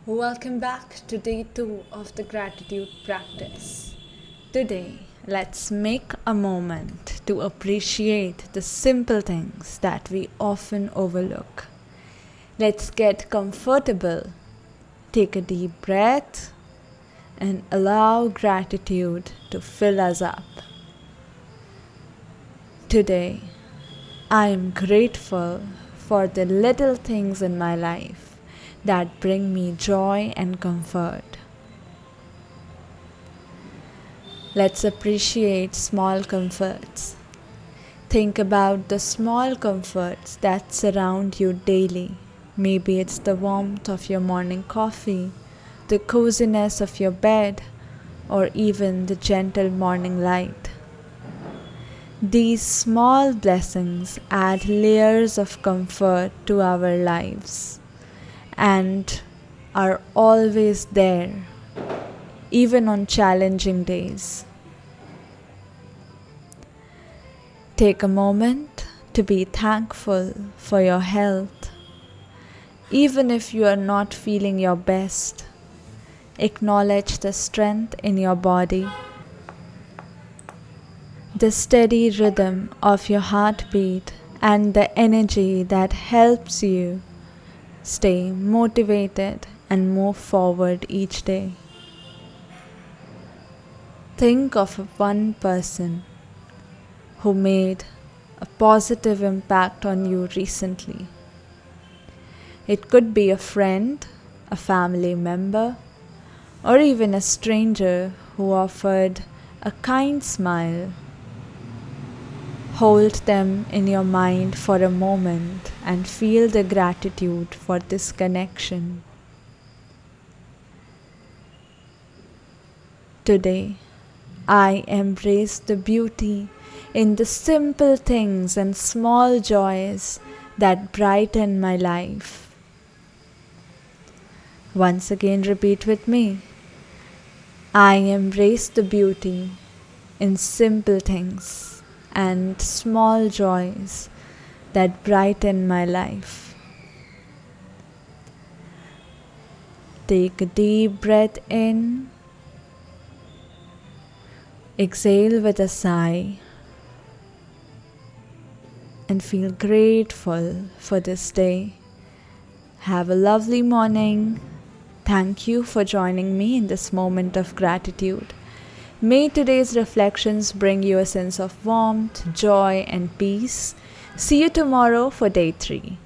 Welcome back to day 2 of the gratitude practice. Today, let's make a moment to appreciate the simple things that we often overlook. Let's get comfortable, take a deep breath, and allow gratitude to fill us up. Today, I am grateful for the little things in my life that bring me joy and comfort. Let's appreciate small comforts. Think about the small comforts that surround you daily. Maybe it's the warmth of your morning coffee, the coziness of your bed, or even the gentle morning light. These small blessings add layers of comfort to our lives and are always there, even on challenging days. Take a moment to be thankful for your health. Even if you are not feeling your best, acknowledge the strength in your body, the steady rhythm of your heartbeat, and the energy that helps you stay motivated and move forward each day. Think of one person who made a positive impact on you recently. It could be a friend, a family member, or even a stranger who offered a kind smile. Hold them in your mind for a moment and feel the gratitude for this connection. Today, I embrace the beauty in the simple things and small joys that brighten my life. Once again, repeat with me. I embrace the beauty in simple things and small joys that brighten my life. Take a deep breath in. Exhale with a sigh and feel grateful for this day. Have a lovely morning. Thank you for joining me in this moment of gratitude. May today's reflections bring you a sense of warmth, joy, and peace. See you tomorrow for day 3.